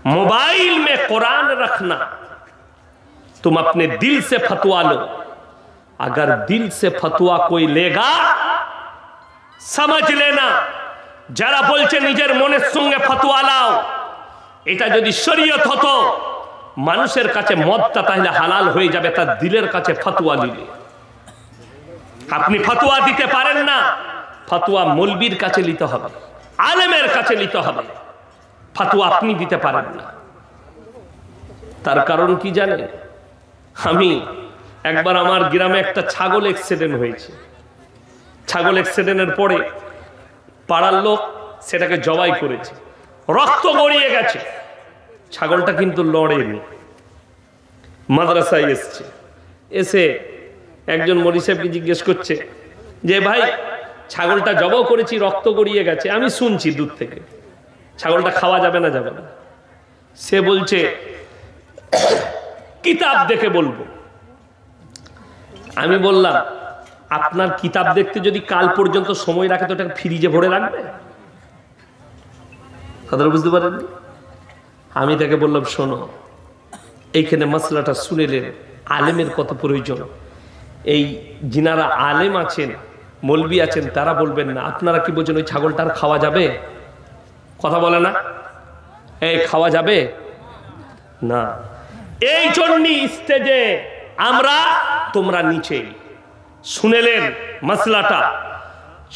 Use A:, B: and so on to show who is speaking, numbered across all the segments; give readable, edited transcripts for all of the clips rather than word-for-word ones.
A: Mobile में कुरान रखना, तुम अपने दिल से फतवा लो। अगर दिल से फतवा कोई लेगा, समझ लेना যারা বলছে নিজের মনের সঙ্গে ফতোয়া লাও, এটা যদি শরীয়ত হতো মানুষের কাছে মদটা তাহলে হালাল হয়ে যাবে তার দিলের কাছে ফতোয়া দিলে। আপনি ফতোয়া দিতে পারেন না, ফতোয়া মৌলবীর কাছে নিতে হবে, আলেমের কাছে নিতে হবে, ফতোয়া আপনি দিতে পারেন না। তার কারণ কি জানেন? আমি একবার আমার গ্রামে একটা ছাগল অ্যাক্সিডেন্ট হয়েছে। ছাগল অ্যাক্সিডেন্টের পরে পাড়ার লোক সেটাকে জবাই করেছে, রক্ত গড়িয়ে গেছে, ছাগলটা কিন্তু লড়েনি। মাদ্রাসায় এসছে, এসে একজন মৌলভী সাহেবকে জিজ্ঞেস করছে যে ভাই ছাগলটা জবাই করেছি, রক্ত গড়িয়ে গেছে, আমি শুনছি দূর থেকে, ছাগলটা খাওয়া যাবে না যাবে না? সে বলছে কিতাব দেখে বলবো। আমি বললাম আপনার কিতাব দেখতে যদি কাল পর্যন্ত সময় রাখে তো ওটাকে ফ্রিজে ভরে রাখবে? কথাটা বুঝতে পারেননি? আমি তাকে বললাম শোনো, এইখানে মশলাটা শুনেলেন, আলেমের কত প্রয়োজন। এই যিনারা আলেম আছেন, মৌলবী আছেন, তারা বলবেন না আপনারা কি বলছেন ওই ছাগলটা আর খাওয়া যাবে? কথা বলে না, এই খাওয়া যাবে না। এই জন্যই স্টেজে আমরা, তোমরা নিচে শুনেলেন মশলাটা।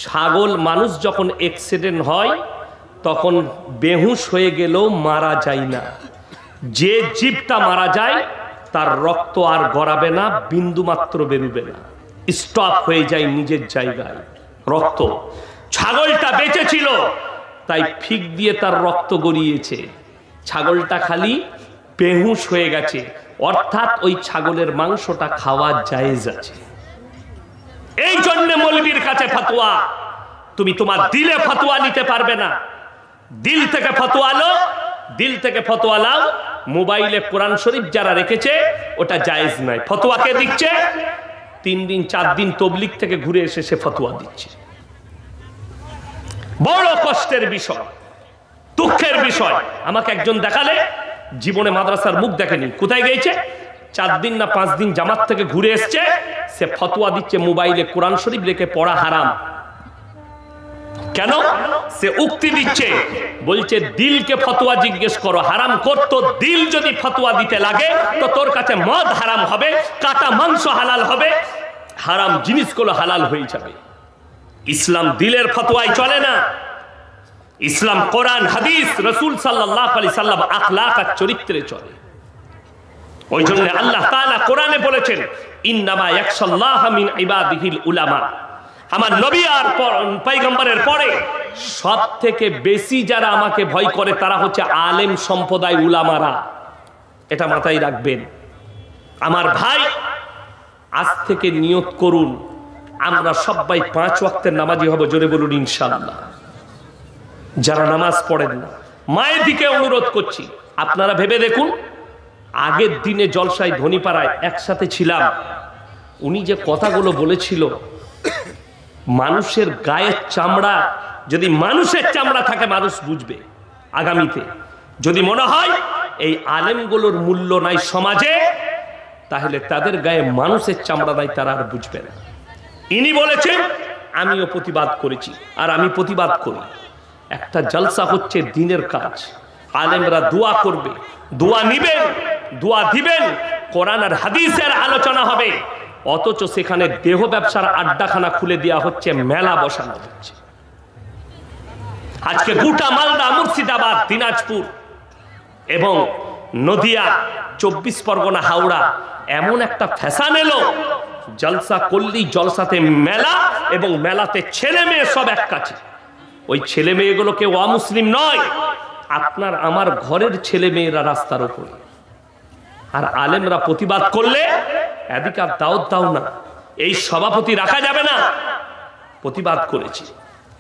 A: ছাগল মানুষ যখন অ্যাক্সিডেন্ট হয় তখন বেহুশ হয়ে গেলেও মারা যায় না। যে জীবটা মারা যায় তার রক্ত আর গড়াবে না, বিন্দু মাত্র বেরোবে না, স্টপ হয়ে যায় নিজের জায়গায় রক্ত। ছাগলটা বেঁচে ছিল তাই ফিক দিয়ে তার রক্ত গড়িয়েছে, ছাগলটা খালি বেহুশ হয়ে গেছে, অর্থাৎ ওই ছাগলের মাংসটা খাওয়া জায়েজ আছে। এই জন্য মৌলবীর কাছে ফতোয়া, তুমি তোমার দিলে ফতোয়া নিতে পারবে না। দিল থেকে ফতোয়া লো, দিল থেকে ফতোয়া লাও। মোবাইলে কোরআন শরীফ যারা রেখেছে ওটা জায়েজ নাই। ফতোয়া কে দিচ্ছে? 3 দিন 4 দিন তবলিগ থেকে ঘুরে এসে সে ফতোয়া দিচ্ছে। বড় কষ্টের বিষয়, দুঃখের বিষয়। আমাকে একজন দেখালে জীবনে মাদ্রাসার মুখ দেখেনি, কোথায় গিয়েছে 4 দিন না 5 দিন জামাত থেকে ঘুরে এসছে, সে ফতোয়া দিচ্ছে মোবাইলে কোরআন শরীফ রেখে পড়া হারাম। কেন? সে উক্তি দিচ্ছে, বলছে দিলকে ফতোয়া জিজ্ঞেস করো, হারাম করতো দিল যদি ফতোয়া দিতে লাগে তো তোর কাছে মদ হারাম হবে, কাটা মাংস হালাল হবে, হারাম জিনিসগুলো হালাল হয়ে যাবে। ইসলাম দিলের ফতোয়ায় চলে না, ইসলাম কোরআন হাদিস রাসূল সাল্লাল্লাহু আলাইহি সাল্লাম আখলাক আর চরিত্রে চলে। ওই জন্য আল্লাহ তাআলা কোরআনে বলেছেন ইন্নামা ইয়াখশাল্লাহা মিন ইবাদিহিল উলামা। আমার নবী আর পয়গম্বরের পরে সবথেকে বেশি যারা আমাকে ভয় করে তারা হচ্ছে আলেম সম্প্রদায়, উলামারা। এটা মাথায় রাখবেন। আমার ভাই, আজ থেকে নিয়ত করুন আমরা সবাই 5 ওয়াক্তের নামাজি হব। জোরে বলুন ইনশাআল্লাহ। যারা নামাজ পড়েন না, মায়ের দিকে অনুরোধ করছি, আপনারা ভেবে দেখুন, আগের দিনে জলসায় ধনীপাড়ায় একসাথে ছিলাম, উনি যে কথাগুলো বলেছিল, মানুষের গায়ের চামড়া, যদি মানুষের চামড়া থাকে মানুষ বুঝবে আগামীতে। যদি মনে হয় এই আলেমগুলোর মূল্য নাই সমাজে, তাহলে তাদের গায়ে মানুষের চামড়া নাই, তারা আর বুঝবে না। ইনি বলেছেন, আমিও প্রতিবাদ করেছি আর আমি প্রতিবাদ করি। একটা জলসা হচ্ছে দিনের কাজ, আলেমরা দোয়া করবে, দোয়া নিবেন, দোয়া দিবেন, কোরআন আর হাদিসের আলোচনা হবে, অথচ সেখানে দেহ ব্যবসার আড্ডাখানা খুলে দেওয়া হচ্ছে, মেলা বসানো হচ্ছে। আজকে গোটা মালদা, মুর্শিদাবাদ, দিনাজপুর এবং নদিয়া, 24 পরগনা, হাওড়া এমন একটা ফ্যাশন এলো, জলসা করলেই জলসাতে মেলা, এবং মেলাতে ছেলে মেয়ে সব এক কাছে। ওই ছেলে মেয়েগুলো কেউ অমুসলিম নয়, আপনার আমার ঘরের ছেলে মেয়েরা রাস্তার উপরে। আর আলেমরা প্রতিবাদ করলে এদিকে আর দাওয়াত দাও না, এই সভাপতি রাখা যাবে না। প্রতিবাদ করেছি।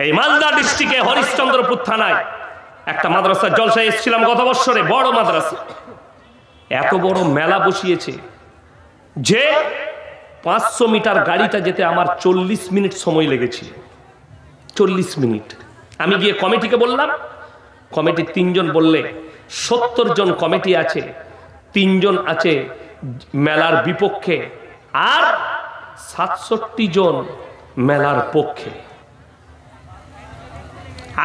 A: এই মালদা ডিস্ট্রিক্টে হরিশ্চন্দ্রপুর থানায় একটা মাদ্রাসার জলসায় এসেছিলাম গত বছরে, বড় মাদ্রাসা। এত বড় মেলা বসিয়েছে যে 500 মিটার গাড়িটা যেতে আমার 40 মিনিট সময় লেগেছিল। 40 মিনিট। আমি গিয়ে কমিটিকে বললাম, কমিটির 3 জন বললে 70 জন কমিটি আছে, 3 জন আছে মেলার বিপক্ষে, আর 67 জন মেলার পক্ষে।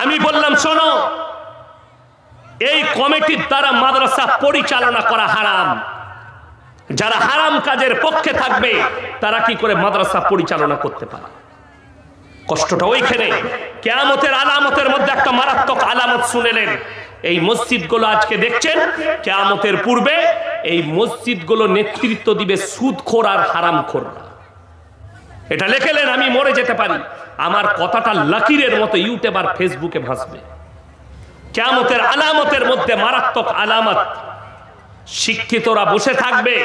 A: আমি বললাম শোনো, এই কমিটির দ্বারা মাদ্রাসা পরিচালনা করা হারাম। যারা হারাম কাজের পক্ষে থাকবে তারা কি করে মাদ্রাসা পরিচালনা করতে পারে? কষ্টটা ওইখানে। কিয়ামতের আলামতের মধ্যে একটা মারাত্মক আলামত শুনেলেন। এই মসজিদগুলো আজকে দেখছেন, কিয়ামতের পূর্বে এই মসজিদগুলো নেতৃত্ব দিবে সুদখোর আর হারামখোররা। এটা লিখলেন, আমি মরে যেতে পারি, আমার কথাটা লাকিরের মতো ইউটিউব আর ফেসবুকে ভাসবে। কিয়ামতের আলামতের মধ্যে মারাত্মক আলামত। শিক্ষিতরা বসে থাকবে,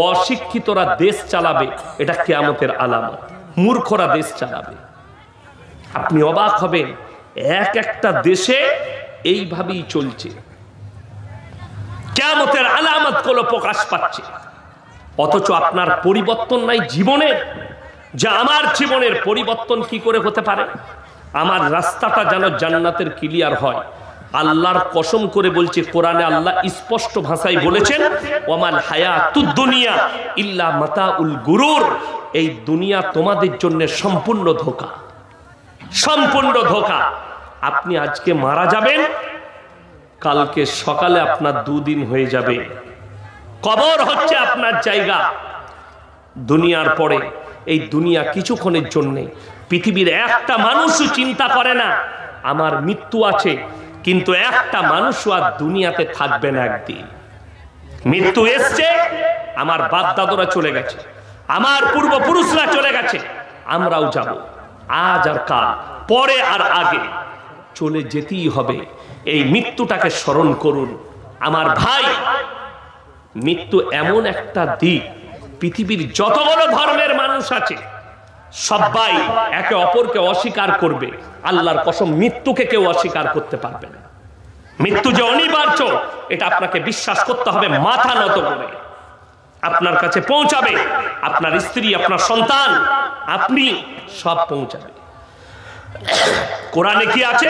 A: অশিক্ষিতরা দেশ চালাবে, এটা কিয়ামতের আলামত। মূর্খরা দেশ চালাবে। আপনি অবাক হবেন, এক একটা দেশে এইভাবেই চলছে। কিয়ামতের আলামত গুলো প্রকাশ পাচ্ছে, অথচ আপনার পরিবর্তন নাই জীবনের। যে আমার জীবনের পরিবর্তন কি করে হতে পারে? আমার রাস্তাটা যেন জান্নাতের ক্লিয়ার হয়। আল্লাহর কসম করে বলছে, কোরআনে আল্লাহ স্পষ্ট ভাষায় বলেছেন, ওয়ামাল হায়াতুদ দুনিয়া ইল্লা মাতাউল গুরুর। এই দুনিয়া তোমাদের জন্য সম্পূর্ণ ধোঁকা, সম্পূর্ণ ধোঁকা। আপনি আজকে মারা যাবেন, কালকে সকালে আপনার 2 দিন হয়ে যাবে। কবর হচ্ছে আপনার জায়গা। দুনিয়ার পরে এই দুনিয়া কিছুক্ষণের জন্য। পৃথিবীর একটা মানুষও চিন্তা করে না আমার মৃত্যু আছে, কিন্তু একটা মানুষও আর দুনিয়াতে থাকবে না একদিন। মৃত্যু এসছে, আমার বাপ দাদুরা চলে গেছে, আমার পূর্বপুরুষরা চলে গেছে, আমরাও যাব। আজ আর কাল, পরে আর আগে, চলে যেতেই হবে। এই মৃত্যুটাকে স্মরণ করুন আমার ভাই। মৃত্যু এমন একটা দিক, পৃথিবীর যতগুলো ধর্মের মানুষ আছে সবাই একে অপরকে অস্বীকার করবে। আল্লাহর কসম, মৃত্যুকে কেউ অস্বীকার করতে পারবে না। মৃত্যু যে অনিবার্য, এটা আপনাকে বিশ্বাস করতে হবে মাথা নত করে। আপনার কাছে পৌঁছাবে, আপনার স্ত্রী, আপনার সন্তান, আপনি সব পৌঁছাবে। কোরআনে কি আছে?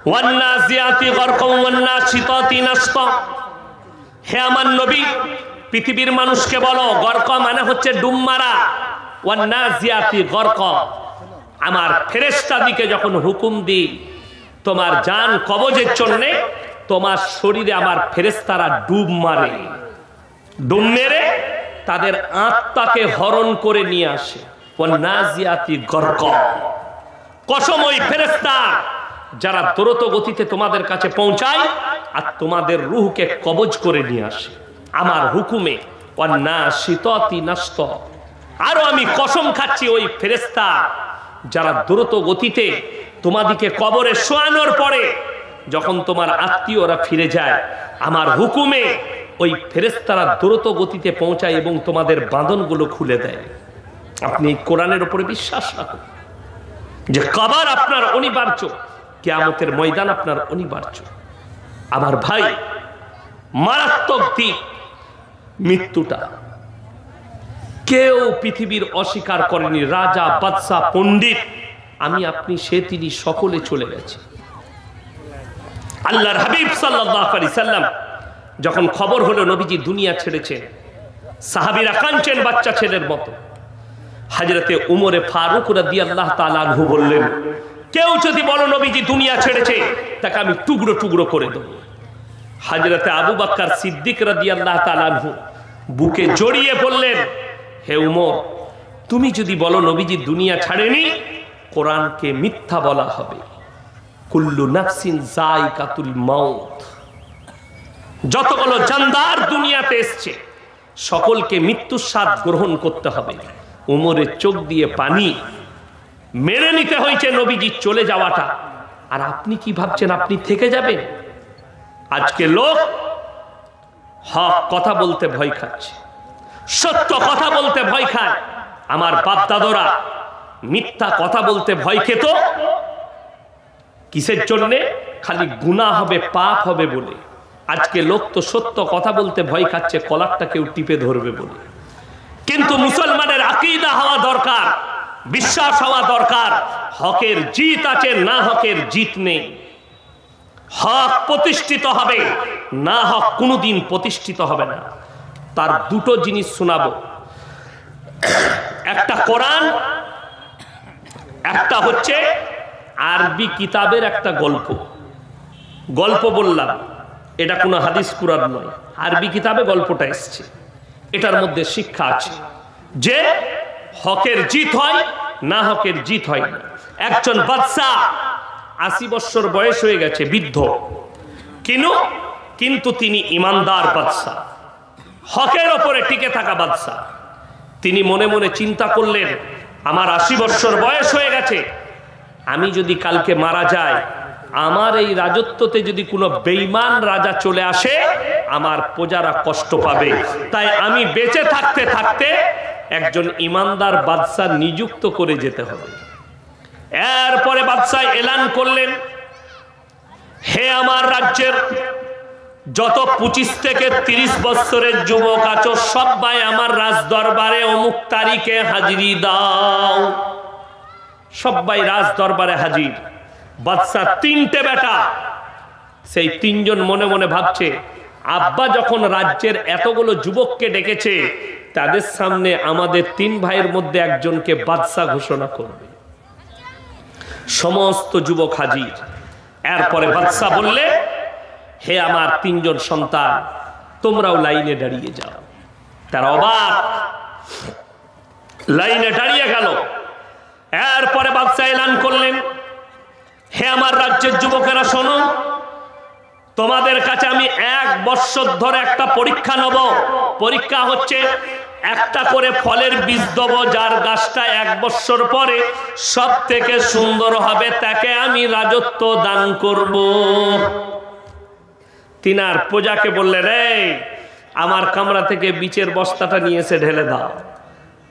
A: ওয়ান্নাজিয়াতি গরকাম ওয়ান্নাশিতাতি নাশতা। হে আমার নবী, পৃথিবীর মানুষকে বলো, গরকা মানে হচ্ছে ডুব মারা। ওয়ান্নাজিয়াতি গরকা, আমার ফেরেশতাদিকে যখন হুকুম দিই তোমার জান কবজের জন্য, তোমার শরীরে আমার ফেরেশতারা ডুব মারে। ডুব মেরে তাদের আত্মাকে হরণ করে নিয়ে আসে। ওয়ান্নাজিয়াতি গরকা, কসম ওই ফেরেশতা যারা দ্রুত গতিতে তোমাদের কাছে পৌঁছায় আর তোমাদের রূহকে কবজ করে নিয়ে আসে আমার হুকুমে। ওয়ান্নাশিতাতি নাশতা, আরো আমি কসম খাচ্ছি ওই ফেরেশতা যারা দ্রুত গতিতে তোমাদিকে কবরে শোয়ানোর পরে যখন তোমার আত্মীয়রা ফিরে যায়, আমার হুকুমে ওই ফেরেশতারা দ্রুত গতিতে পৌঁছায় এবং তোমাদের বাঁধনগুলো খুলে দেয়। আপনি কোরআনের উপরে বিশ্বাস রাখুন যে কবর আপনার অনিবার্য, কিয়ামতের ময়দান আপনার অনিবার্য। আমার ভাই, মারাত্মক দিক মৃত্যুটা। কেউ পৃথিবীর অস্বীকার করেনি। রাজা, বাদশাহ, পণ্ডিত, আমি আপনি, সে তিনি, সকলে চলে গেছে। আল্লাহর হাবিব সাল্লাল্লাহু আলাইহি সাল্লাম যখন খবর হলো নবীজি দুনিয়া ছেড়েছেন, সাহাবীরা কাঁদছেন বাচ্চা ছেলের মতো। হযরতে উমরে ফারুক রাদিয়াল্লাহু তাআলা আনহু বললেন, কেউ যদি বলো নবীজি দুনিয়া ছেড়েছে, তাকে আমি টুকরো টুকরো করে দেব। হযরতে আবু বকর সিদ্দিক রাদিয়াল্লাহু তাআলা আনহু বুকে জড়িয়ে বললেন, হে উমর, তুমি যদি বলো নবীজি দুনিয়া ছাড়েনি, কোরআনকে মিথ্যা বলা হবে। কুল্লু নাফসিন যায়কাতুল মাউত, যতগুলো জানদার দুনিয়াতে এসছে সকলকে মৃত্যুর স্বাদ গ্রহণ করতে হবে। উমরের চোখ দিয়ে পানি। মেনে নিতে হয়েছে নবীজি চলে যাওয়াটা। আর আপনি কি ভাবছেন আপনি থেকে যাবেন? আজকে লোক হক কথা বলতে ভয় খাচ্ছে, সত্য কথা বলতে ভয় খায়। আমার বাপ দাদরা মিথ্যা কথা বলতে ভয় খেত। কিসের জন্য? খালি গুনাহ হবে, পাপ হবে বলে। আজকে লোক তো সত্য কথা বলতে ভয় খাচ্ছে, কলারটা কেউ টিপে ধরবে বলে। কিন্তু মুসলমানের আকীদা হওয়া দরকার, বিশ্বাস হওয়া দরকার। হকের জিত আছে, না হকের জিত নেই। হক প্রতিষ্ঠিত হবে, না হক কোনোদিন প্রতিষ্ঠিত হবে না। তার দুটো জিনিস শোনাবো, একটা কোরআন, একটা হচ্ছে আরবি কিতাবের একটা গল্প বললাম, এটা কোনো হাদিস কুরআন নয়, আরবি কিতাবে গল্পটা এসছে। এটার মধ্যে শিক্ষা আছে যে হকের জিত হয়, না হকের জিত হয় না। একজন বাদশা 80 বছর বয়স হয়ে গেছে, বৃদ্ধ, কিন্তু তিনি ইমানদার বাদশা, হকের ওপরে টিকে থাকা বাদশা। তিনি মনে মনে চিন্তা করলেন, আমার 80 বছর বয়স হয়ে গেছে, আমি যদি কালকে মারা যাই, আমার এই রাজত্বতে যদি কোনো বেঈমান রাজা চলে আসে, আমার প্রজারা কষ্ট পাবে। তাই আমি বেঁচে থাকতে থাকতে একজন ইমানদার বাদশা নিযুক্ত করে যেতে হবে। এরপরে বাদশা এলান করলেন, হে আমার রাজ্যের যত 25 থেকে 30 বছরের যুবক আছো, সবাই আমার রাজ দরবারে অমুক তারিখে হাজিরি দাও। সবাই রাজ দরবারে হাজির। বাদশা 3টে বেটা, সেই 3 জন মনে মনে ভাবছে, আব্বা যখন রাজ্যের এতগুলো যুবককে ডেকেছে, তাদের সামনে আমাদের 3 ভাইয়ের মধ্যে একজনকে বাদশা ঘোষণা করবে। সমস্ত যুবক হাজির। এরপরে বাদশা বললে, হে আমার 3 জন সন্তান, তোমরাও লাইনে দাঁড়িয়ে যাও। তারা অবাক, লাইনে দাঁড়িয়ে গেল। এরপরে বাদশা এলান করলেন, হে আমার রাজ্যের যুবকেরা শোনো, তোমাদের কাছে আমি 1 বছর ধরে একটা পরীক্ষা নেব। পরীক্ষা হচ্ছে, একটা করে ফলের বীজ দেব, যার গাছটা 1 বছর পরে সব থেকে সুন্দর হবে, তাকে আমি রাজত্ব দান করব। তিনার প্রজাকে বললেন, রে আমার কামরা থেকে বীজের বস্তাটা নিয়ে এসে ঢেলে দাও।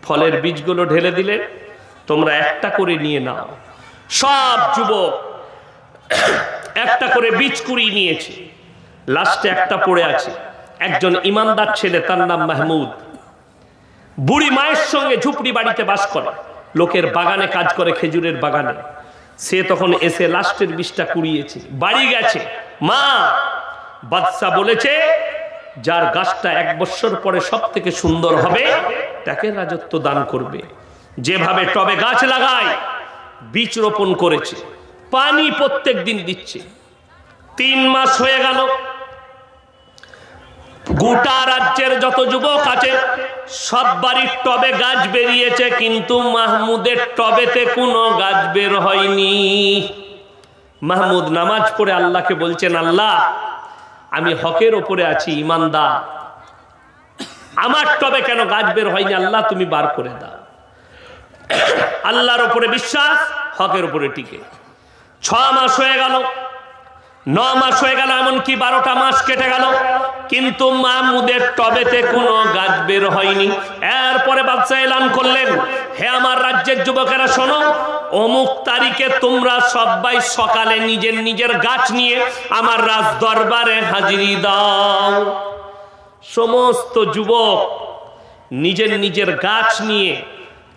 A: ফলের বীজগুলো ঢেলে দিলে, তোমরা একটা করে নিয়ে নাও। সব যুবক একটা করে বীজ কুড়িয়ে নিয়েছে। লাস্টে একটা পড়ে আছে। একজন ইমানদার ছেলে, তার নাম মাহমুদ, বুড়ি মায়ের সঙ্গে ঝুপড়ি বাড়িতে বাস করে, লোকের বাগানে কাজ করে, খেজুরের বাগানে। সে তখন এসে লাস্টের বীজটা কুড়িয়েছে, বাড়ি গেছে। মা, বাদশা বলেছে, যার গাছটা 1 বছর পরে সব থেকে সুন্দর হবে, তাকে রাজত্ব দান করবে। যেভাবে টবে গাছ লাগায়, বীজ রোপণ করেছে, পানি প্রত্যেক দিন দিচ্ছে। 3 মাস হয়ে গেল। গোটা রাজ্যের যত যুবক আছে, সব বাড়ির টবে গাছ বেরিয়েছে, কিন্তু মাহমুদের টবেতে কোনো গাছ বের হয়নি। মাহমুদ নামাজ পড়ে আল্লাহকে বলছেন, আল্লাহ, আমি হকের ওপরে আছি, ইমানদার, আমার টবে কেন গাছ বের হয়নি? আল্লাহ তুমি বার করে দাও। আল্লাহর ওপরে বিশ্বাস, হকের ওপরে টিকে। 6 মাস হয়ে গেল, 9 মাস হয়ে গেল, এমনকি 12টা মাস কেটে গেল, কিন্তু মাহমুদের টবেতে কোনো গাছ বের হয়নি। এরপরে বাদশা এলান করলেন, হে আমার রাজ্যের যুবকেরা শোনো, অমুক তারিখে তোমরা সবাই সকালে নিজের নিজের গাছ নিয়ে আমার রাজ দরবারে হাজিরি দাও। সমস্ত যুবক নিজের নিজের গাছ নিয়ে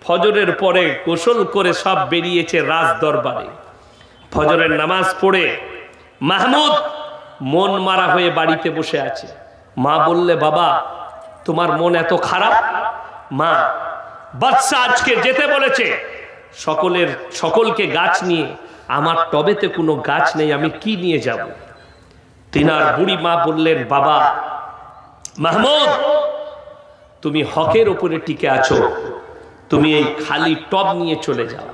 A: ফজরের পরে গোসল করে সব বেরিয়েছে রাজ দরবারে। ফজরের নামাজ পড়ে মাহমুদ মন মারা হয়ে বাড়িতে বসে আছে। মা বললে, বাবা, তোমার মন এত খারাপ? মা, বাদশা আজকে যেতে বলেছে, সকলকে গাছ নিয়ে, আমার টবেতে কোনো গাছ নেই, আমি কি নিয়ে যাব? তিনার বুড়ি মা বললেন, বাবা মাহমুদ, তুমি হকের উপরে টিকে আছো, তুমি এই খালি টব নিয়ে চলে যাও।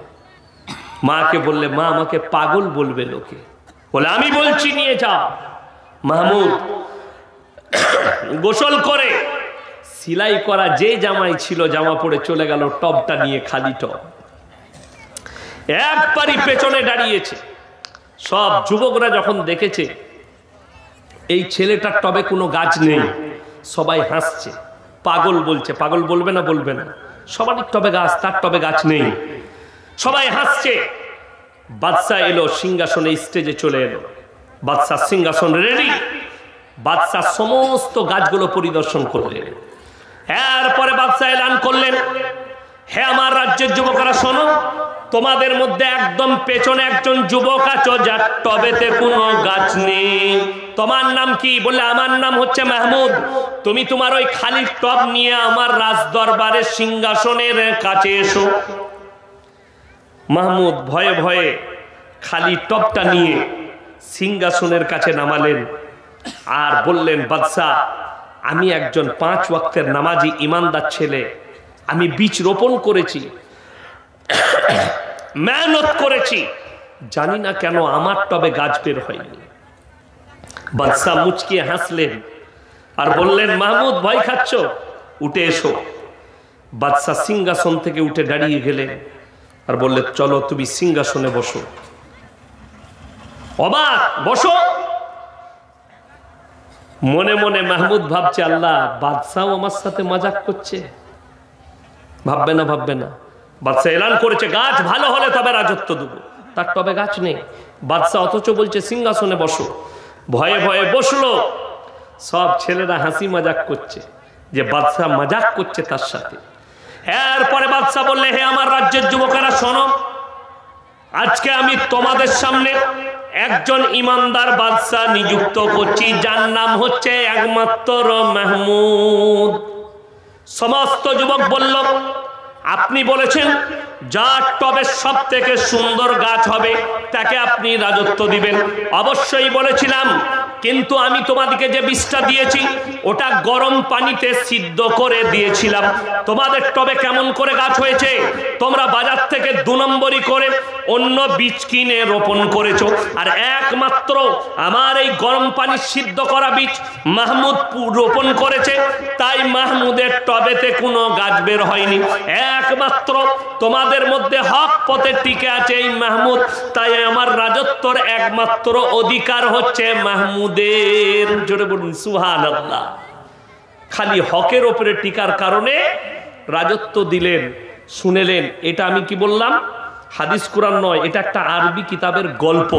A: মাকে বললে, মা, আমাকে পাগল বলবে লোকে। বলে, আমি বলছি নিয়ে যাও। মাহমুদ গোসল করে সিলাই করা যে জামাই ছিল, জামা পরে চলে গেল টবটা নিয়ে, খালি টব। একবারই পেছনে দাঁড়িয়েছে। সব যুবকরা যখন দেখেছে এই ছেলেটার টবে কোনো গাছ নেই, সবাই হাসছে, পাগল বলছে। পাগল বলবে না? বলবে না। সবারই টবে গাছ, তার টবে গাছ নেই, সবাই হাসছে। বাদশা এলো, সিংহাসনে স্টেজে চলে এলো। বাদশার সিংহাসন রেডি। বাদশা সমস্ত গাছগুলো পরিদর্শন করলেন। এরপরে বাদশা এলান করলেন, হে আমার রাজ্যের যুবকেরা শোনো, তোমাদের মধ্যে একদম পেছনে একজন যুবক আছো যার টবেতে কোনো গাছ নেই, তোমার নাম কি? বললে আমার নাম হচ্ছে মাহমুদ। তুমি তোমার ওই খালি টব নিয়ে আমার রাজ দরবারের সিংহাসনের কাছে এসো। মাহমুদ ভয়ে ভয়ে খালি টবটা নিয়ে সিংহাসনের কাছে নামালেন আর বললেন, বাদশাহ, আমি একজন 5 ওয়াক্তের নামাজি ইমানদার ছেলে, আমি বীজ রোপণ করেছি, মেহনত করেছি, জানি না কেন আমার টবে গাছ বের হয়নি। বাদশাহ মুচকিয়ে হাসলেন আর বললেন, মাহমুদ ভয় খাচ্ছ, উঠে এসো। বাদশাহ সিংহাসন থেকে উঠে দাঁড়িয়ে গেলেন আর বললেন, চলো তুমি সিংহাসনে বসো। অবাক, বসো। মনে মনে মাহমুদ ভাবছে, আল্লাহ, বাদশাহ আমার সাথে মজাক করছে, ভাববে না ভাববে না। বাদশাহ এলান করেছে, গাছ ভালো হলে তবে রাজত্ব দেবো, তার তবে গাছ নেই। বাদশাহ অথচ বলছে সিংহাসনে বসো। ভয়ে ভয়ে বসলো। সব ছেলেরা হাসি মজাক করছে যে বাদশাহ মজাক করছে তার সাথে। এরপরে বাদশাহ বললে, হে আমার রাজ্যের যুবকেরা শোনো, আজকে আমি তোমাদের সামনে একজন ইমানদার বাদশাহ নিযুক্ত করছি, যার নাম হচ্ছে একমাত্র মাহমুদ। সমস্ত যুবক বলল, আপনি বলেছেন যার টবের সব থেকে সুন্দর গাছ হবে তাকে আপনি রাজত্ব দিবেন। অবশ্যই বলেছিলাম, কিন্তু আমি তোমাদেরকে যে বীজটা দিয়েছি ওটা গরম পানিতে সিদ্ধ করে দিয়েছিলাম। তোমাদের টবে কেমন করে গাছ হয়েছে? তোমরা বাজার থেকে 2 নম্বরি করে অন্য বীজ কিনে রোপণ করেছো, আর একমাত্র আমার এই গরম পানি সিদ্ধ করা বীজ মাহমুদ রোপণ করেছে, তাই মাহমুদের টবেতে কোনো গাছ বের হয়নি। একমাত্র তোমাদের মধ্যে হক পথে টিকে আছে এই মাহমুদ, তাই আমার রাজত্বর একমাত্র অধিকার হচ্ছে মাহমুদের। জোরে বলুন সুবহানাল্লাহ। খালি হকের ওপরে টিকার কারণে রাজত্ব দিলেন। শুনেলেন, এটা আমি কি বললাম? হাদিস কুরআন নয়, এটা একটা আরবি কিতাবের গল্প।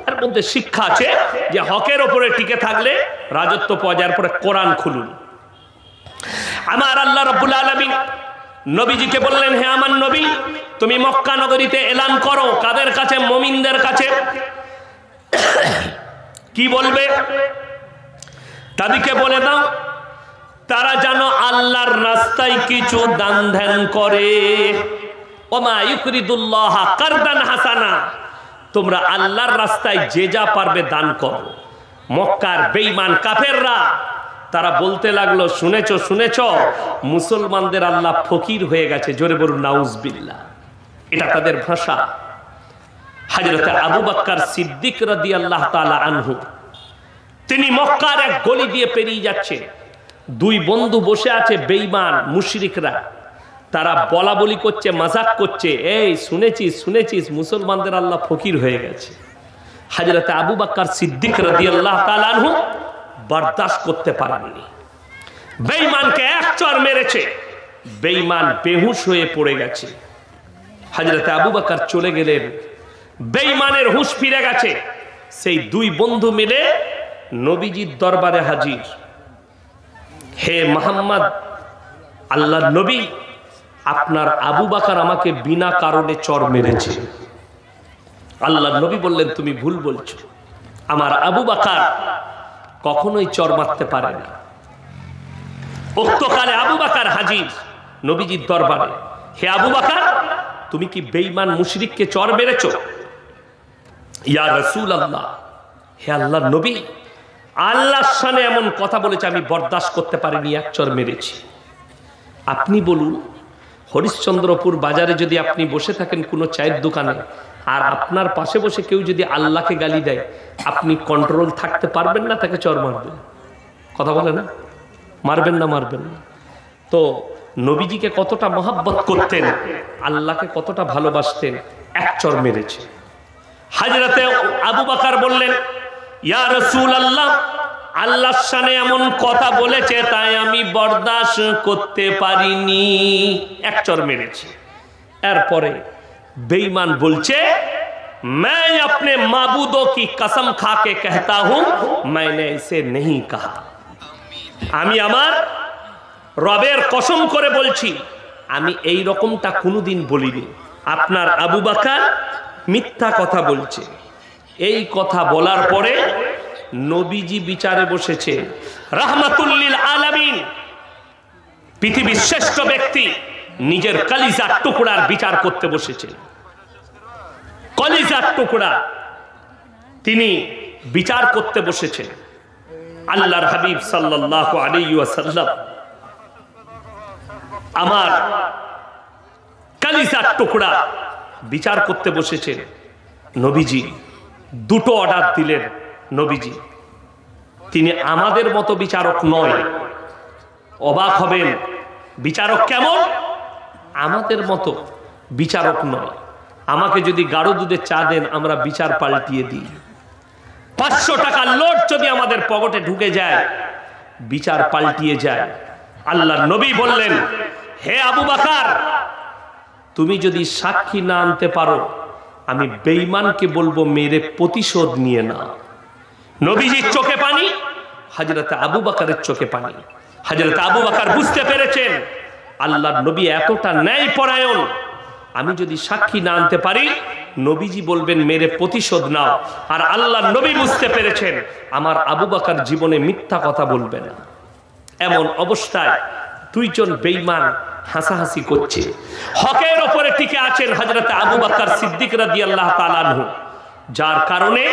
A: এর মধ্যে শিক্ষা আছে যে হকের ওপরে টিকে থাকলে রাজত্ব পাওয়া যায়। পরে কোরআন খুলুন। আমার আল্লাহ রাব্বুল আলামিন নবীজিকে বললেন, হে আমার নবী, তুমি মক্কা নগরীতে এলান করো। কাদের কাছে? মুমিনদের কাছে। কি বলবে? তাদেরকে বলে দাও তারা যেন আল্লাহর রাস্তায় কিছু দান ধ্যান করে। ওমা ইউকরিদুল্লাহ কারদান হাসানা, তোমরা আল্লাহর রাস্তায় যে যা পারবে দান করো। মক্কার বেঈমান কাফেররা তারা বলতে লাগলো, শুনেছো শুনেছো, মুসলমানদের আল্লাহ ফকির হয়ে গেছে। জোরে বলুন নাউজুবিল্লাহ। এটা তাদের ভাষা। হযরত আবু বকর সিদ্দিক রাদিয়াল্লাহু তাআলা আনহু, তিনি মক্কার এক গলি দিয়ে পেরিয়ে যাচ্ছে। 2 বন্ধু বসে আছে, বেঈমান মুশরিকরা। তারা বলা বলি করছে, মজাক করছে, এই শুনেছিস শুনেছিস মুসলমানদের আল্লাহ ফকির হয়ে গেছে। হযরত আবু বকর সিদ্দিক রাদিয়াল্লাহু তাআলা আনহু বরদাস্ত করতে পারেননি। বেঈমানকে এক চর মেরেছে, বেঈমান বেহুশ হয়ে পড়ে গেছে। হযরত আবু বকর চলে গেলেন, বেঈমানের হুঁশ ফিরে গেছে। সেই 2 বন্ধু মিলে নবীজির দরবারে হাজির। হে মুহাম্মদ, আল্লাহর নবী, আপনার আবু বকর আমাকে বিনা কারণে চর মেরেছে। আল্লাহর নবী বললেন, তুমি ভুল বলছো, আমার আবু বকর কখনোই চর মারতে পারে না। উক্তকালে আবু বকর হাজির নবীজির দরবারে। হে আবু বকর, তুমি কি বেঈমান মুশরিককে চর মেরেছো? ইয়া রাসূলুল্লাহ, হে আল্লাহর নবী, আল্লাহর শানে এমন কথা বলেছে আমি বরদাস্ত করতে পারিনি, এক চর মেরেছি। আপনি বলুন, হরিশ্চন্দ্রপুর বাজারে যদি আপনি বসে থাকেন কোনো চায়ের দোকানে, আর আপনার পাশে বসে কেউ যদি আল্লাহকে গালি দেয়, আপনি কন্ট্রোল থাকতে পারবেন না? তাকে চর মারবেন। কথা বলে না? মারবেন না? মারবেন না। তো নবীজিকে কতটা মহব্বত করতেন, আল্লাহকে কতটা ভালোবাসতেন, এক চর মেরেছে। হযরতে আবু বকর বললেন, ইয়া রাসূলুল্লাহ, আল্লাহর শানে এমন কথা বলেছে তাই আমি বরদাস্ত করতে পারিনি, এক চর মেরেছি। এরপরে बेईमान बोलचे मैं अपने माबूदों की कसम खा के कहता हूं मैंने इसे नहीं कहा आमी आमार रबेर कसम करे बोलছি আমি এই রকমটা কোনোদিন বলিনি আপনার আবু বকর মিথ্যা কথা বলছে। এই কথা বলার পরে নবীজি বিচারে বসেছে, রাহমাতুল লিল আলামিন, পৃথিবীর শ্রেষ্ঠ ব্যক্তি নিজের কলিজার টুকরার বিচার করতে বসেছে। কলিজার টুকরা তিনি বিচার করতে বসেছেন। আল্লাহর হাবিব সাল্লাল্লাহু আলাইহি ওয়াসাল্লাম আমার কলিজার টুকরা বিচার করতে বসেছেন। নবীজি দুটো অর্ডার দিলেন। নবীজি তিনি আমাদের মতো বিচারক নয়। অবাক হবেন, বিচারক কেমন? আমাদের মতো বিচারক নয়। আমাকে যদি গাঢ় দুধের চা দেন, আমরা বিচার পাল্টিয়ে দিই। 500 টাকার লোড যদি আমাদের পকেটে ঢুকে যায়, বিচার পাল্টিয়ে যায়। আল্লাহর নবী বললেন, হে আবু বকর, তুমি যদি সাক্ষী না আনতে পারো, আমি বেঈমানকে বলবো মেরে প্রতিশোধ নিয়ে না। নবীজির চোখে পানি, হযরত আবু বকরের চোখে পানি। হযরত আবু বকর বুঝতে পেরেছেন আল্লাহর নবী এতটা ন্যায়পরায়ণ, আমি যদি সাক্ষী না আনতে পারি, নবীজি বলবেন মেরে প্রতিশোধ নাও। আর আল্লাহর নবী বুঝতে পেরেছেন আমার আবু বকর জীবনে মিথ্যা কথা বলবে না। এমন অবস্থায় দুইজন বেঈমান হাসাহাসি করছে। হকের উপরে টিকে আছেন হযরত আবু বকর সিদ্দিক রাদিয়াল্লাহু তাআলা আনহু, যার কারণে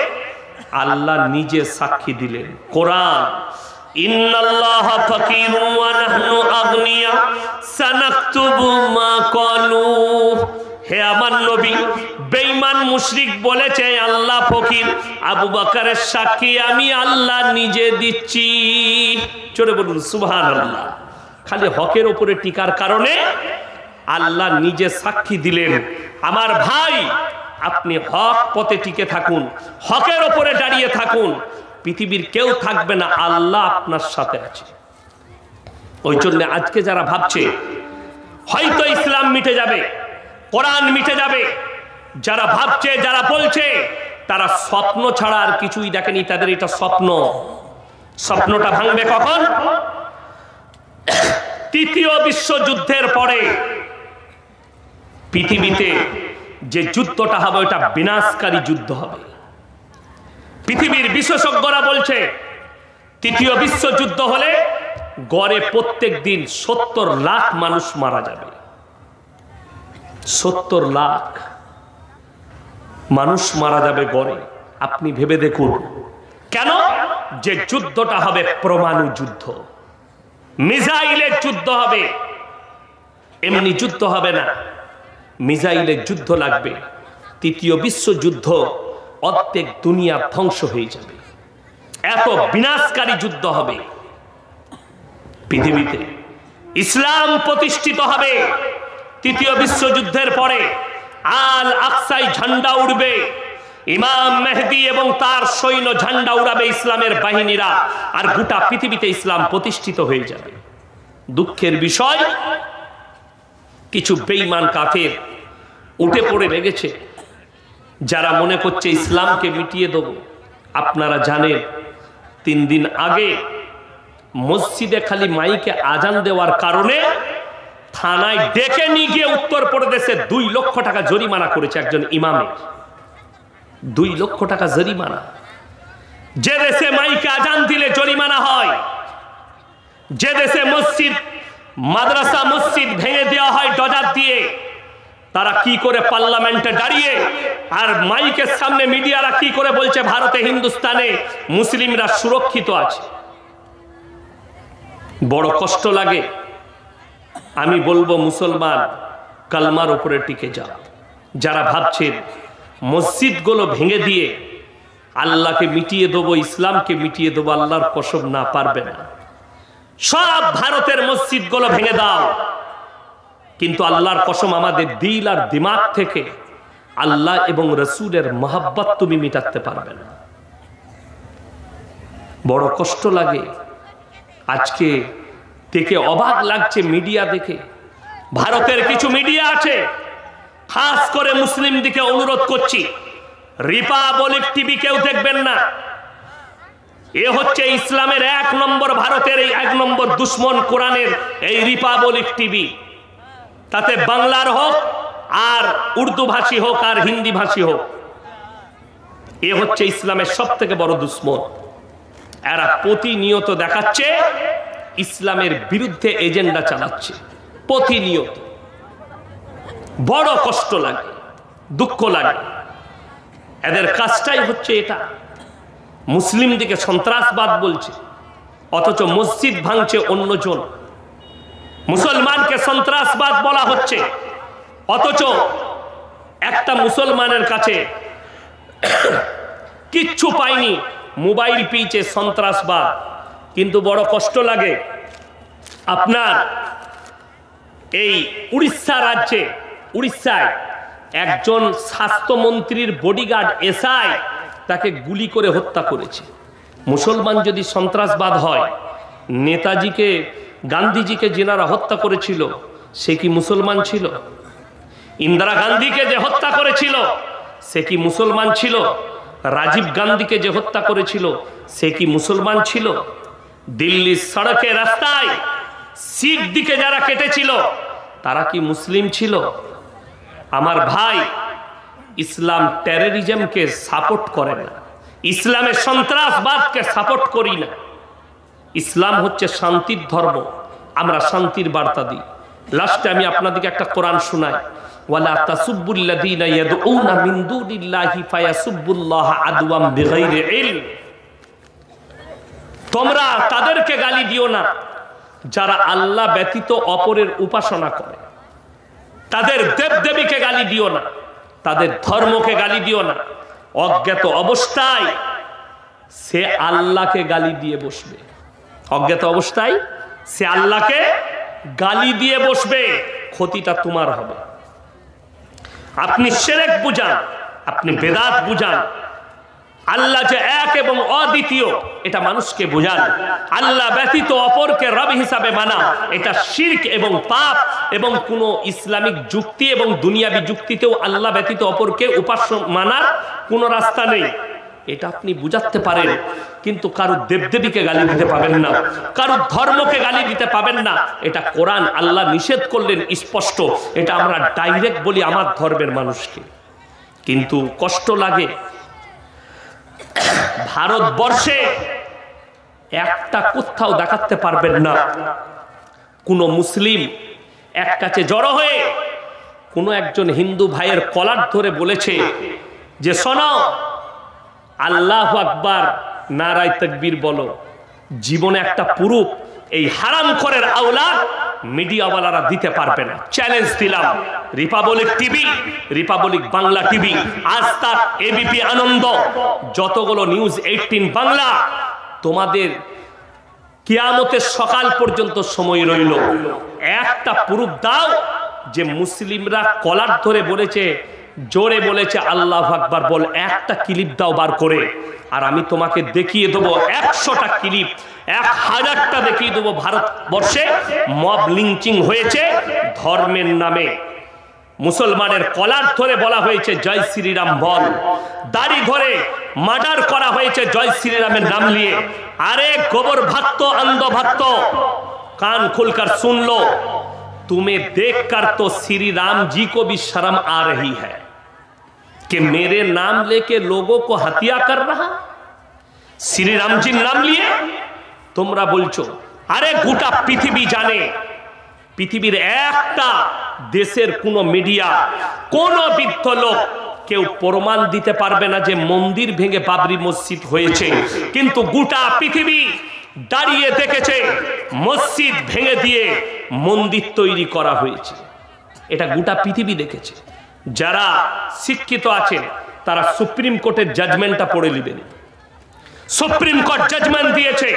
A: আল্লাহ নিজে সাক্ষী দিলেন। কোরআন, ইন্নাল্লাহা ফাকিরুন ওয়া নাহনু আগনিয়া সানাকতুবু মা ক্বালু। হে আমার নবী, বেঈমান মুশরিক বলেছে আল্লাহ ফকির, আবু বকরের সাক্ষী আমি আল্লাহ নিজে দিচ্ছি। জোরে বলুন সুবহানাল্লাহ। খালি হকের উপরে টিকার কারণে আল্লাহ নিজে সাক্ষী দিলেন। আমার ভাই, আপনি হক পথে টিকে থাকুন, হকের উপরে দাঁড়িয়ে থাকুন, পৃথিবীর কেউ থাকবে না, আল্লাহ আপনার সাথে আছে। ওই জন্য আজকে যারা ভাবছে হয়তো ইসলাম মিটে যাবে, কোরআন মিটে যাবে, যারা ভাবছে, যারা বলছে, তারা স্বপ্ন ছাড়া আর কিছুই দেখেনি। তাদের এটা স্বপ্ন। স্বপ্নটা ভাঙবে কখন? তৃতীয় বিশ্বযুদ্ধের পরে পৃথিবীতে যে যুদ্ধটা হবে, ওটা বিনাশকারী যুদ্ধ হবে। পৃথিবীর বিশেষজ্ঞরা বলছে তৃতীয় বিশ্বযুদ্ধ হলে গড়ে প্রত্যেক দিন 70 লাখ মানুষ মারা যাবে। 70 লাখ মানুষ মারা যাবে গড়ে। আপনি ভেবে দেখুন, কেন? যে যুদ্ধটা হবে পরমাণু যুদ্ধ, মিসাইলের যুদ্ধ হবে। এমনি যুদ্ধ হবে না, মিসাইলের যুদ্ধ লাগবে। তৃতীয় বিশ্বযুদ্ধ, অর্ধেক দুনিয়া ধ্বংস হয়ে যাবে। এত বিনাশকারী যুদ্ধ হবে পৃথিবীতে। ইসলাম প্রতিষ্ঠিত হবে তৃতীয় বিশ্বযুদ্ধের পরে। আল আকসায় ঝান্ডা উড়বে, ইমাম মেহেদী এবং তার সৈন্য ঝান্ডা উড়াবে, ইসলামের বাহিনীরা, আর গোটা পৃথিবীতে ইসলাম প্রতিষ্ঠিত হয়ে যাবে। দুঃখের বিষয়, কিছু বেঈমান কাফের উঠে পড়ে লেগেছে, যারা মনে করছে ইসলামকে মিটিয়ে দেব। আপনারা জানেন 3 দিন আগে মসজিদে খালি মাইকে আজান দেওয়ার কারণে থানায় ডেকে নিয়ে গিয়ে উত্তরপ্রদেশে 2 লক্ষ টাকা জরিমানা করেছে একজন ইমামের। 2 লক্ষ টাকা জরিমানা। যে দেশে মাইকে আজান দিলে জরিমানা হয়, যে দেশে মসজিদ, মাদ্রাসা, মসজিদ ভেঙে দেওয়া হয় ডজার দিয়ে, তারা কি করে পার্লামেন্টে দাঁড়িয়ে আর মাইকের সামনে মিডিয়ারা কি করে বলছে ভারতে, হিন্দুস্তানে মুসলিমরা সুরক্ষিত আছে। বড় কষ্ট লাগে। আমি বলবো মুসলমান, কালমার উপরে টিকে যাও। যারা ভাবছেন মসজিদগুলো ভেঙে দিয়ে আল্লাহকে মিটিয়ে দেবো, ইসলামকে মিটিয়ে দেবো, আল্লাহর কসম না, পারবে না। সব ভারতের মসজিদগুলো ভেঙে দাও, কিন্তু আল্লাহর কসম আমাদের দিল আর দিমাগ থেকে আল্লাহ এবং রসুলের মহব্বত তুমি মিটাতে পারবে না। বড় কষ্ট লাগে। আজকে দেখে অবাক লাগছে মিডিয়া দেখে। ভারতের কিছু মিডিয়া আছে, খাস করে মুসলিম দিকে অনুরোধ করছি, রিপাবলিক টিভি কেউ দেখবেন না। এ হচ্ছে ইসলামের 1 নম্বর, ভারতের এই 1 নম্বর দুশ্মন কোরআনের এই রিপাবলিক টিভি। তাতে বাংলার হোক, আর উর্দু ভাষী হোক আর হিন্দি ভাষী হোক, এ হচ্ছে ইসলামের সব থেকে বড় দুশ্মন। এরা প্রতিনিয়ত দেখাচ্ছে ইসলামের বিরুদ্ধে এজেন্ডা চালাচ্ছে, প্রতিনিয়ত। বড় কষ্ট লাগে, দুঃখ লাগে। এদের কাজটাই হচ্ছে এটা, মুসলিমদিকে সন্ত্রাসবাদ বলছে, অথচ মসজিদ ভাঙছে অন্যজন। মুসলমানকে সন্ত্রাসবাদ বলা হচ্ছে, অথচ একটা মুসলমানের কাছে কিচ্ছু পায়নি, মোবাইল পেয়েছে সন্ত্রাসবাদ। কিন্তু বড় কষ্ট লাগে, আপনার এই উড়িষ্যা রাজ্যে, উড়িষ্যায় একজন স্বাস্থ্যমন্ত্রীর বডিগার্ড এসআই তাকে গুলি করে হত্যা করেছে। মুসলমান যদি সন্ত্রাসবাদ হয়, নেতাজিকে, গান্ধীজিকে যেনারা হত্যা করেছিল সে কি মুসলমান ছিল? ইন্দিরা গান্ধীকে যে হত্যা করেছিল সে কি মুসলমান ছিল? রাজীব গান্ধীকে যে হত্যা করেছিল সে কি মুসলমান ছিল? দিল্লির সড়কে রাস্তায় শিখ দিকে যারা কেটেছিল তারা কি মুসলিম ছিল? আমার ভাই, ইসলাম টেররিজমকে সাপোর্ট করে না, ইসলামের সন্ত্রাসবাদকে সাপোর্ট করি না। ইসলাম হচ্ছে শান্তির ধর্ম, আমরা শান্তির বার্তা দিই। লাস্টে আমি আপনাদেরকে একটা কোরআন শোনাই, ওয়ালা তাসুব্বুল্লাযীনা ইয়াদউনা মিন দুনিল্লাহি ফায়াসুব্বুল্লাহা আদওয়াম বিগাইরি ইলম। তোমরা তাদেরকে গালি দিও না যারা আল্লাহ ব্যতীত অপরের উপাসনা করে। তাদের দেবদেবীকে গালি দিও না, তাদের ধর্মকে গালি দিও না। অজ্ঞাত অবস্থায় সে আল্লাহকে গালি দিয়ে বসবে, অজ্ঞাত অবস্থায় সে আল্লাহকে গালি দিয়ে বসবে, ক্ষতিটা তোমার হবে। আপনি শিরক বুঝান, আপনি বেদাত বুঝান, আল্লাহ যে এক এবং অদ্বিতীয় এটা মানুষকে বোঝান। আল্লাহ ব্যতীত অপরকে রব হিসাবে মানা এটা শিরক এবং পাপ, এবং কোন ইসলামিক যুক্তি এবং দুনিয়াবি যুক্তিতেও আল্লাহ ব্যতীত অপরকে উপাস্য মানার কোন রাস্তা নেই। এটা আপনি বুঝাতে পারেন, কিন্তু কারো দেবদেবীকে গালি দিতে পাবেন না, কারো ধর্মকে গালি দিতে পাবেন না। এটা কোরআন আল্লাহ নিষেধ করলেন স্পষ্ট। এটা আমরা ডাইরেক্ট বলি আমার ধর্মের মানুষকে, কিন্তু কষ্ট লাগে। ভারতবর্ষে একটা কোথাও দেখাতে পারবেন না কোন মুসলিম এক কাছে জড়ো হয়ে কোন একজন হিন্দু ভাইয়ের কলার ধরে বলেছে যে শোনো, আল্লাহু আকবার, নারায়ে তাকবীর বলো। জীবনে একটা পুরুষ এই হারামখোরের আওলাদ মিডিয়াওয়ালারা দিতে পারবে না। চ্যালেঞ্জ দিলাম, Republic TV, Republic Bangla TV, আজ তাক, এবিপি আনন্দ, যতগুলো নিউজ 18 বাংলা, তোমাদের কিয়ামতের সকাল পর্যন্ত সময় রইল। একটা প্রুফ দাও যে মুসলিমরা কলার ধরে বলেছে, জোরে বলেছে আল্লাহু আকবার বল, একটা ক্লিপ দাও বার করে, আর আমি তোমাকে দেখিয়ে দেবো 100টা ক্লিপ, 1000টা দেখিয়ে দেবো ভারতবর্ষে মব লিঞ্চিং হয়েছে ধর্মের নামে। মুসলমানের কলার ধরে বলা হয়েছে জয় শ্রীরাম বল, দাড়ি ধরে মার্ডার করা হয়েছে জয় শ্রীরামের নাম নিয়ে। আরে গোবর ভক্ত, अंध भक्त, कान खुलकर सुन लो, तुम्हें देखकर तो श्री राम जी को भी शर्म आ रही है कि मेरे नाम लेके लोगों को हत्या कर रहा। श्री राम जी नाम लिए তোমরা বলছো। আরে গোটা পৃথিবী জানে, পৃথিবীর একটা দেশের কোন মিডিয়া, কোন বৃদ্ধ লোক কেউ প্রমাণ দিতে পারবে না যে মন্দির ভেঙে বাবরি মসজিদ হয়েছে, কিন্তু গোটা পৃথিবী দাঁড়িয়ে দেখেছে মসজিদ ভেঙে দিয়ে মন্দির তৈরি করা হয়েছে। এটা গোটা পৃথিবী দেখেছে। যারা শিক্ষিত আছেন তারা সুপ্রিম কোর্টের জাজমেন্টটা পড়ে নেবেন। সুপ্রিম কোর্ট জাজমেন্ট দিয়েছে,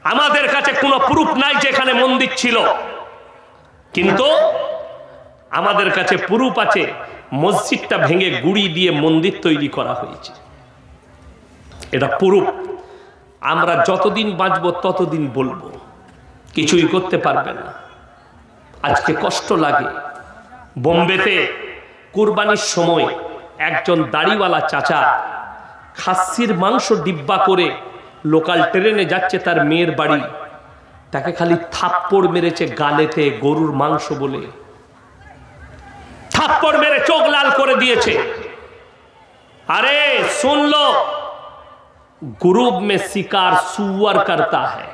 A: আমাদের কাছে কোনো প্রুফ নাই যে এখানে মন্দির ছিল, কিন্তু আমাদের কাছে প্রুফ আছে মসজিদটা ভেঙে গুড়ি দিয়ে মন্দির তৈরি করা হয়েছে। এটা প্রুফ। আমরা যতদিন বাঁচবো ততদিন বলবো, কিছুই করতে পারবে না। আজকে কষ্ট লাগে। বোম্বেতে কুরবানির সময় একজন দাড়িওয়ালা চাচা খাসির মাংস ডিব্বা করে লোকাল ট্রেনে যাচ্ছে তার মেয়ের বাড়ি, তাকে খালি থাপ্পড় মেরেছে গালেতে গরুর মাংস বলে। থাপ্পড় মেরে চোখ লাল করে দিয়েছে। अरे सुन लो, ग्रुप में शिकार सुअर करता है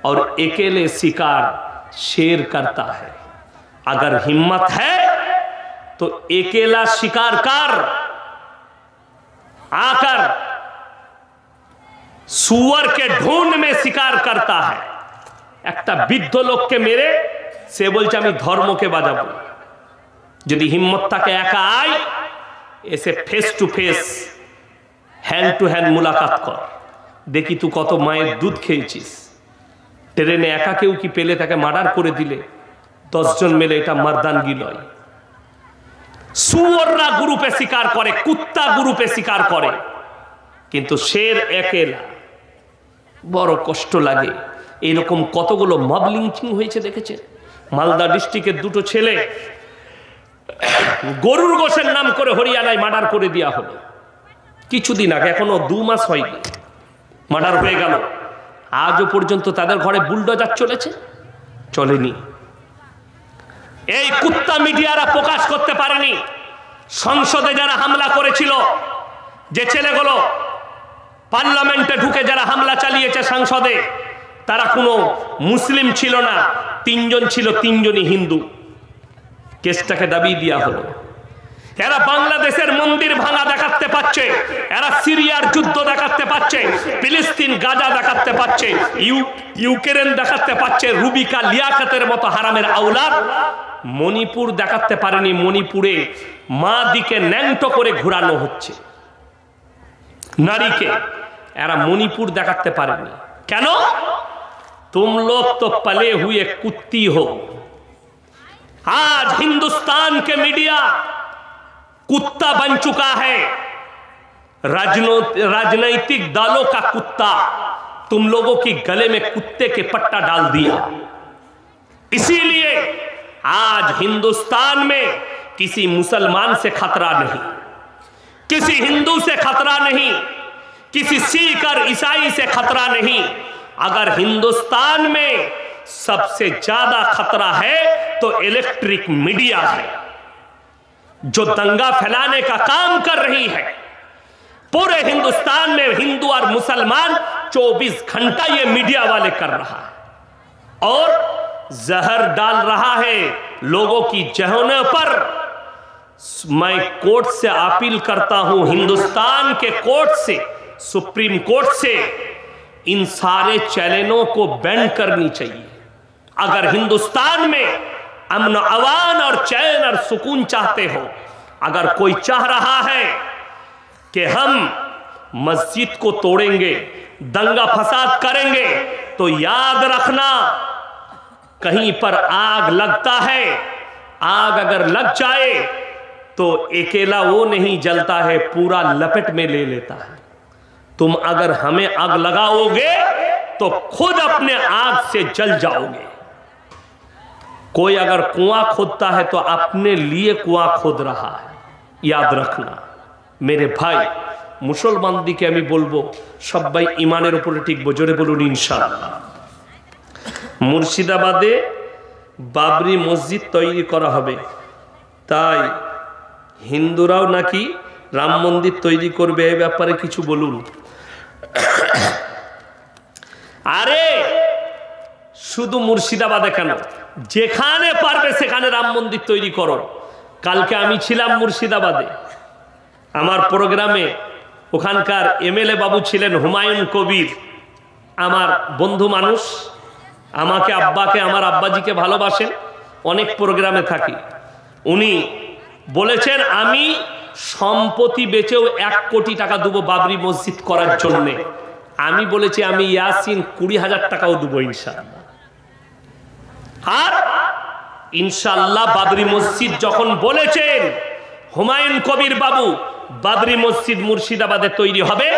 A: और अकेले शिकार शेर करता है। अगर हिम्मत है तो अकेला शिकार कर, आकर सुअर के ढूंढ में शिकार करता है। একটা বৃদ্ধ লোককে মেরে সে বলছে আমি ধর্মকে বাজাবো। যদি হিম্মত থাকে একা আয়, এসে face to face hand to hand মুলাকাত কর, দেখি তুই কত মায়ের দুধ খেয়েছিস। ট্রেনে একা কেউ কি পেলে তাকে মার্ডার করে দিলে 10 জন মিলে, এটা মারদানগি নয়। সুअरরা গ্রুপে শিকার করে, কুত্তা গ্রুপে শিকার করে, কিন্তু শের একেলা। বড় কষ্ট লাগে। এইরকম কতগুলো মব লিঞ্চিং হয়েছে দেখেছেন। মালদা ডিস্ট্রিক্টের দুটো ছেলে গরুর গোশের নাম করে হরিয়ানায় মার্ডার করে দেওয়া হলো কিছুদিন আগে, এখনো 2 মাস হয়নি মার্ডার হয়ে গেল। আজও পর্যন্ত তাদের ঘরে বুলডোজার চলেছে? চলেনি। এই কুত্তা মিডিয়ারা প্রকাশ করতে পারেনি। সংসদে যারা হামলা করেছিল, যে ছেলেগুলো পার্লামেন্টে ঢুকে যারা হামলা চালিয়েছে সংসদে, তারা কোনো মুসলিম ছিল না, 3 জন ছিল, 3 জনই হিন্দু। কেসটাকে দাবিয়ে দেওয়া হলো। এরা বাংলাদেশের মন্দির ভাঙা দেখাতে পাচ্ছে, এরা সিরিয়ার যুদ্ধ দেখাতে পাচ্ছে, ফিলিস্তিন গাজা দেখাতে পাচ্ছে, ইউক্রেন দেখাতে পাচ্ছে, রুবিকা লিয়াকাতের মতো হারামের আওলাদ। মণিপুর দেখাতে পারেনি। মণিপুরে মা দিকে ন্যাংটো করে ঘোরানো হচ্ছে নারীকে, এরা মণিপুর দেখাতে পারেনি। কেন? तुम लोग तो पले हुए कुत्ती हो। आज हिंदुस्तान के मीडिया कुत्ता बन चुका है, राजनैतिक दलों का कुत्ता। तुम लोगों की गले में कुत्ते के पट्टा डाल दिया। इसीलिए आज हिंदुस्तान में किसी मुसलमान से खतरा नहीं, किसी हिंदू से खतरा नहीं, किसी सिख और ईसाई से खतरा नहीं। अगर हिंदुस्तान में सबसे ज्यादा खतरा है तो इलेक्ट्रिक मीडिया है, जो दंगा फैलाने का काम कर रही है। पूरे हिंदुस्तान में हिंदू और मुसलमान 24 घंटा ये मीडिया वाले कर रहा है और जहर डाल रहा है लोगों की जहनों पर। मैं कोर्ट से अपील करता हूं, हिंदुस्तान के कोर्ट से, सुप्रीम कोर्ट से, इन सारे चैनलों को बैन करनी चाहिए। अगर हिंदुस्तान में अमन अवान और चैन और सुकून चाहते हो, अगर कोई चाह रहा है कि हम मस्जिद को तोड़ेंगे, दंगा फसाद करेंगे, तो याद रखना कहीं पर आग लगता है, आग अगर लग जाए तो अकेला वो नहीं जलता है, पूरा लपेट में ले लेता है। तुम अगर हमें आग लगाओगे तो खुद अपने आग से जल जाओगे। कोई अगर कुआं खोदता है तो अपने लिए कुआं खोद रहा है, याद रखना। मेरे भाई मुसलमान दिके আমি বলবো, সবাই ঈমানের উপরে টিকবো, জোরে বলুন ইনশাআল্লাহ। মুর্শিদাবাদে বাবরি মসজিদ তৈরি করা হবে, তাই হিন্দুরাও নাকি রাম মন্দির তৈরি করবে, এই ব্যাপারে কিছু বলুন। আরে শুধু মুর্শিদাবাদে কেন, যেখানে পারবে সেখানে রাম মন্দির তৈরি করো। কালকে আমি ছিলাম মুর্শিদাবাদে, আমার প্রোগ্রামে ওখানকার এমএলএ বাবু ছিলেন হুমায়ুন কবির, আমার বন্ধু মানুষ, আমাকে আব্বাকে, আমার আব্বাজিকে ভালোবাসেন, অনেক প্রোগ্রামে থাকি। উনি বলেছেন আমি সম্পত্তি বেচেও 1 কোটি টাকা দেবো বাবরি মসজিদ করার জন্যে। আমি বলেছি আমি ইয়াসিন 20,000 টাকাও দেবো ইনশাআল্লাহ। আর ইনশাআল্লাহ বাবরি মসজিদ যখন বলেছেন হুমায়ুন কবির বাবু, বাবরি মসজিদ মুর্শিদাবাদে তৈরি হবে।